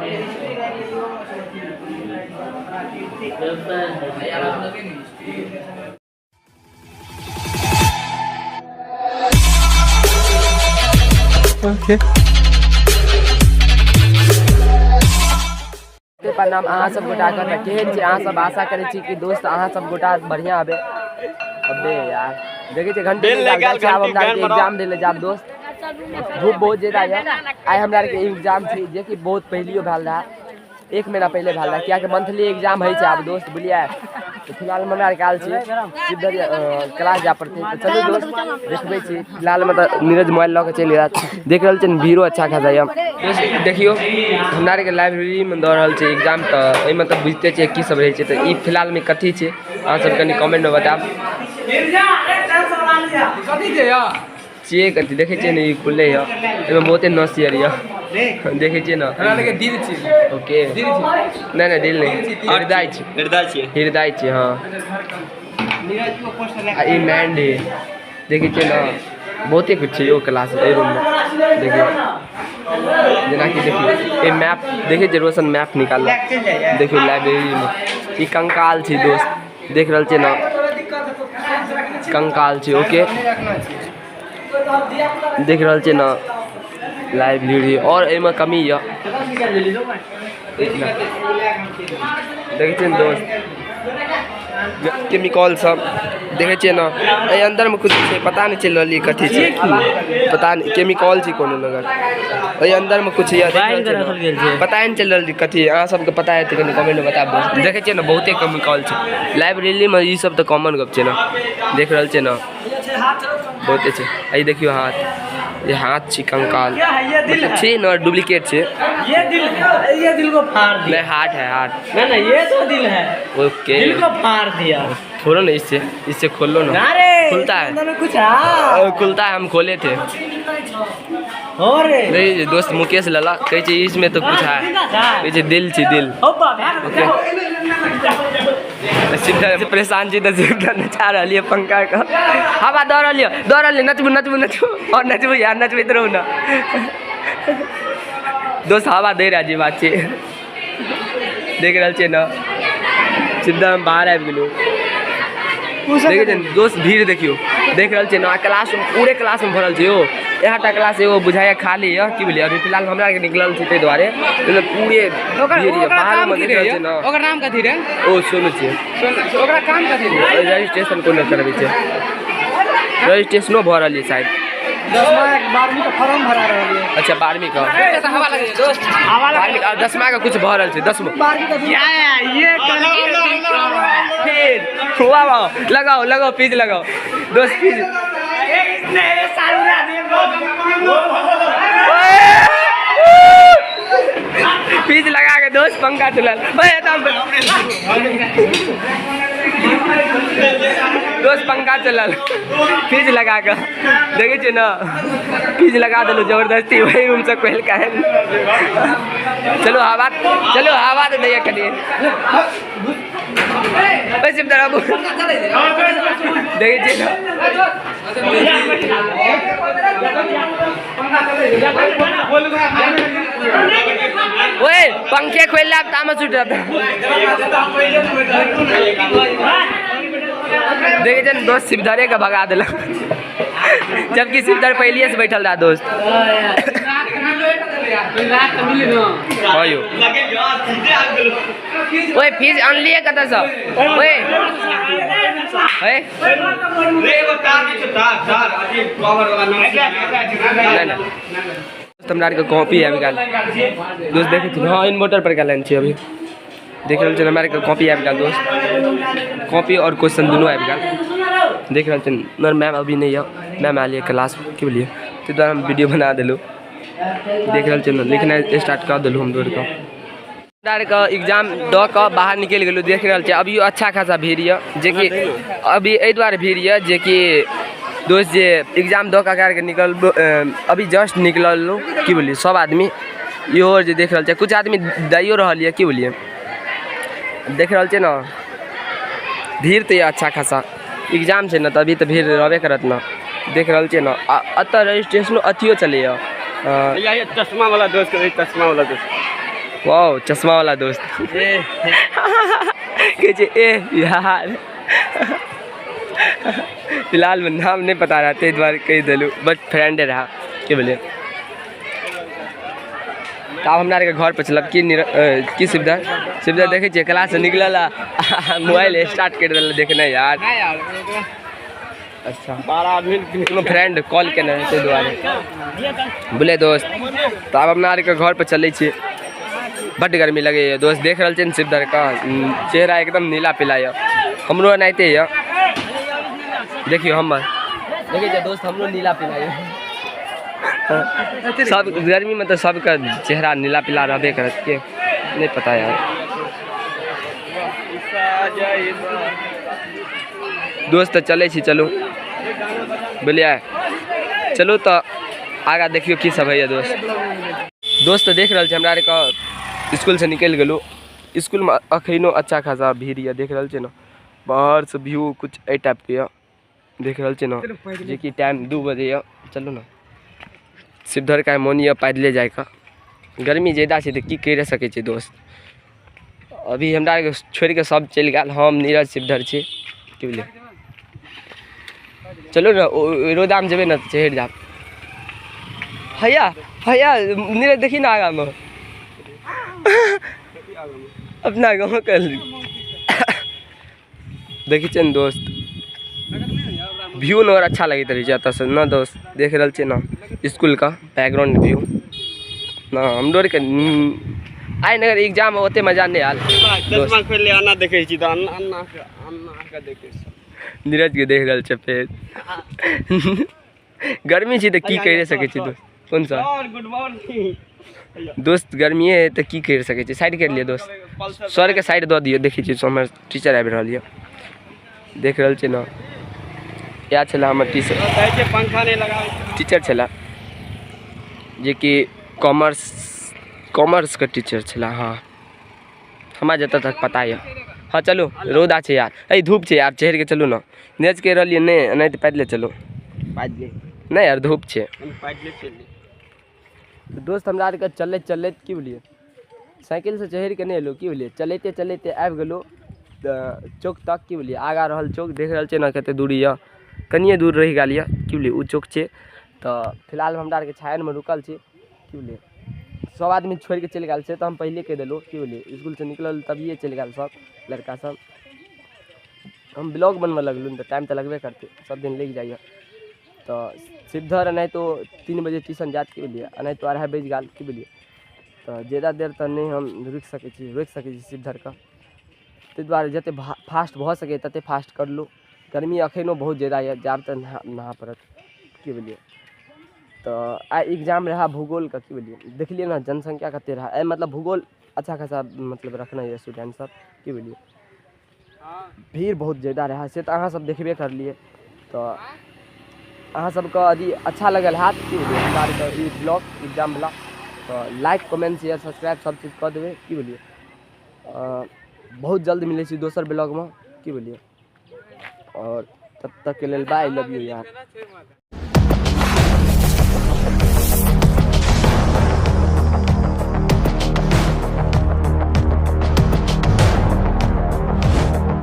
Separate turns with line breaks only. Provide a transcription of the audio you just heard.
Okay
प्रणाम अहाँ सब गोटा के केहन छी। अहाँ सब आशा करै छी कि दोस्त अहाँ सब गोटा बढ़िया हेबे। अबे यार देखे छे घंटे आब हमरा के एग्जाम देले जाब दोस्त। धूप बहुत ज्यादा है। आइ हमरा के एग्जाम थी जे कि बहुत पहलियो भेल रहा, 1 महीना पहले भेल रहा, क्या कि मंथली एग्जाम है आब दोस्त बुझलिए। तो फिलहाल में हमरा काल छी इधर क्लास जा पड़ते। तो चलो दोस्त देखबे छी। फिलहाल में तो नीरज मोबाइल लऽ के चलि गया। देख रहल छन भीड़ो अच्छा खासा है। देखियो हमरा के लाइब्रेरी में दऽ रहल छै एग्जाम। तो ओइ में तो बुझते छे की सब रहे छे। तो ई फिलहाल में कथी छे अहाँ सब कनी कमेंट में बताब। कथी छे या चे कथी देखे छे ने खुले है। एमे बहुते नसियर है देखे छे ना। हमरा लगे दिल छे। ओके दिल छे नहीं दिल नहीं हृदय छे। हृदय छे हां। ई मैंड है देखे छे ना बहुते कुछ छे यो क्लास ए रूम में। देखिए जना कि देखिए ये मैप देखे छे रोशन मैप निकाल देखियो लाइब्रेरी में। ई कंकाल छे दोस्त देख रहल छे ना कंकाल छे। ओके देख रहल छे ना लाइब्रेरी और एमे कमी है देखे छे दोस्त केमिकल सब देखे छे ना। ए अंदर में कुछ छे पता नहीं चल रहली कथी छे पता नहीं केमिकल छे कोनो लगा। ए अंदर में कुछ है पता नहीं चल रहली कथी। अहाँ सबके पता है तो कनी कमेंट में बताब दोस्त। देखे छे ना बहुते केमिकल छे लाइब्रेरी में। ई सब तो कॉमन गप छे ना देख रहल छे ना बहुते छे। आई देखियो हाथ ये हाथ छे कंकाल मतलब छे ना डुप्लीकेट छे।
ये दिल है, ये दिल को फाड़ दिया।
नहीं हार्ट है हार्ट।
नहीं ये तो दिल है।
ओके
दिल को फाड़ दिया।
खोलो ना इससे खोल लो ना। खुलता है
अंदर में कुछ है।
खुलता है हम खोले थे।
और
नहीं दोस्त मुकेश लला कहे छे इसमें तो कुछ है। कहे छे दिल छे दिल। सिद्धार्थ परेशान छी तो सिद्धार्थ नचा रहली है पंखा का हवा दौड़ रही नचबू और नचबू यार नचबे रहो ना दोस्त हवा दे रहा जी बात छे। देख रहल छे ना सीधा हम बाहर आबि गेलू। देखे छे दोस्त भीड़ देखियो देख रहल छे ना क्लास में पूरे क्लास में भरल छे। यो एहाटा क्लास एगो बुझाया खाली है की बोलिए। अभी फिलहाल हमरा के निकलल छे तै द्वारे पूरे बाहर में देख रहल छे ना।
ओकर नाम कथी रे?
ओ सोनू छे।
ओकरा काम कथी रे?
रजिस्ट्रेशन कोनो करबे छे। रजिस्ट्रेशनो भरल है शायद
12वीं का फॉर्म भरा रही है।
अच्छा 12वीं का
हवा लगे दोस्त हवा लगे
10वां का कुछ भरल छे 10वां
12वीं का ये
फिर वाह लगाओ पीज लगाओ दोस्त पीज। पीज लगा के दोस्त पंखा चलल दोस्त पंखा चलल पीज लगा के देखे छे ना पीज लगा देलो जबरदस्ती वही रूम से कोई का है। चलो हवा तो दैया कनी बस बाबू देखे छे ना ओए पंखे खोल ला तामस उठ जाता। देखे छे दोस्त शिवधरे का भगा दिला जबकि शिवधर पहले से बैठल रहा दोस्त। ओए फीस अनलिए कत से ओए हमरा के कॉपी आबि गेल दोस्त देखे छी। हाँ इन्वर्टर पर गेल छी अभी देख रहल छी हमरा के कॉपी आबि गेल दोस्त। कॉपी और क्वेश्चन दोनों आबि गेल देख रहल छी। मगर मैम अभी नहीं है मैम आलिए क्लास की बोलिए तो द्वारा हम वीडियो बना दिलूँ। देख रहल छी लिखना स्टार्ट कर दिलूँ हम दौड़ का एग्जाम द के बाहर निकल गेलूँ। देख रहल छी अभी अच्छा खासा भीड़ है जे कि अभी एहि द्वारे भीड़ है जे कि दोस्त जे एग्जाम द के निकल अभी जस्ट निकलल की बोलिए सब आदमी इहो जे देख रहल छी कुछ आदमी दैयो रहल है की बोलिए। देख रहल छी ना भीड़ तो अच्छा खासा एग्जाम छे ना तो अभी तो भीड़ रहबे करत ना। देख रहल छी ना अत रजिस्ट्रेशन अथियो चले चश्मा वाला दोस्त वाह चश्मा वाला दोस्त कहे छै ए यार फिलहाल नाम नहीं पता रहा ताहि दुआरे कहि देलू बट फ्रेंडे रहा की बोलिए। तो अब हमरा के घर पर चलब की सुविधा देखे छियै क्लास से निकलल मोबाइल स्टार्ट कर दिल देखना यार। अच्छा 12 आदमी कोनो फ्रेंड कॉल केने ताहि दुआरे बोले दोस्त। तो अब हमरा के घर पर चलै छी बड गर्मी लगे है दोस्त देख रहा है शिवधर का चेहरा एकदम नीला पीला है हमरो एनाहिते है देखियो हमर देखिए दोस्त हमरो नीला पीला है सब गर्मी में तो सबका चेहरा नीला पीला रहबे करत के नहीं पता यार। दोस्त चले छी चलो बोलिए चलो तो आगा देखियो की सब है दोस्त देख रहा है हमरा के स्कूल से निकल गलो स्कूल में अखनो अच्छा खासा भीड़ है देख रहा है ना बाहर से व्यू कुछ ए टाइप के है देख रहा है ना जे कि टाइम 2 बजे है। चलो ना शिवधर का मोनी है पैदले जाए का गर्मी ज़्यादा है तो की कर सके छी दोस्त। अभी हमरा के छोड़ के सब चल गया हम नीरज शिवधर छी की बोले चलो ना रोदाम जेबे ना चढ़ जाब हैया नीरज देखी ना आगा में अपना गाँव कर देखी छै न दोस्त व्यू न और अच्छा लगे रही है से ना दोस्त देख रहा है ना स्कूल का बैकग्राउंड व्यू ना हम डर के आइ नगर एग्जाम ओते मजा नहीं आल
चश्मा खोल ले अन्ना देखे छी त अन्ना के देखे छी
नीरज के देख रहा है फिर गर्मी छी त की कर सके छी दोस्त कौन सा
गुड मॉर्निंग
दोस्त गर्मी है तो की कर सके छी साइड कर लिए दोस्त सर के साइड दे दियो देखी छी हमर टीचर आबि रहल है देख रहा है ना या छला हमर टीचर
पंखा नहीं लगा
टीचर छला जे कि कॉमर्स का टीचर छला। हाँ हमारा जत तक पता है। हाँ चलो रौदा छै यार अरे धूप छै यार चढ़ के चलो ना नेच के रहिए नहीं तो पैदले चलो
पैदले
नहीं यार धूप छै
पैदले चली
तो दोस्त हमरा आर के चलते की बोलिए साइकिल से चढ़ के नहीं एलो की बोलिए चलते आबि गेलो चौक तक की बोलिए आगा रहल चौक देख रहा है ना कते दूरी है कनिए दूर रह गया की बोलिए उ चौक छै। तो फिलहाल हमरा आर के छायन में रुकल छी की बोलिए सब आदमी छोड़ के चल गए तो हम पहले कह दिलो की बोलिए स्कूल से निकल तभिए चल गए सब लड़का सब हम ब्लॉग बनवे लगलूँ तो टाइम तो लगबे करते सब दिन लग जाइए। तो शिवधर नहीं तो 3 बजे ट्यूशन जात की बोलिए नहीं तो 2:30 बज गल की बोलिए तो ज़्यादा देर तो नहीं हम रोक सके शिवधर का ताहि दुआरे जते फास्ट भ सके तते फास्ट कर लो गर्मी अखनो बहुत ज़्यादा है जाब तो नहा पड़त की बोलिए। तो आई एग्जाम रहा भूगोल का की बोलिए देख लिए ना जनसंख्या कते रहा मतलब भूगोल अच्छा खासा मतलब रखना है स्टूडेंट सब की बोलिए भीड़ बहुत ज़्यादा रहा से तो अहाँ सब देखबे कर लिए। तो अहाँ सबका यदि अच्छा लगल हाथ की बोलिए हमरा ई ब्लॉग एग्जाम वाला तो लाइक कमेंट शेयर सब्सक्राइब सब चीज़ कर देवे की बोलिए। बहुत जल्द मिले दोसर ब्लॉग में की बोलिए और तब तक के लिए बाय लव यू यार।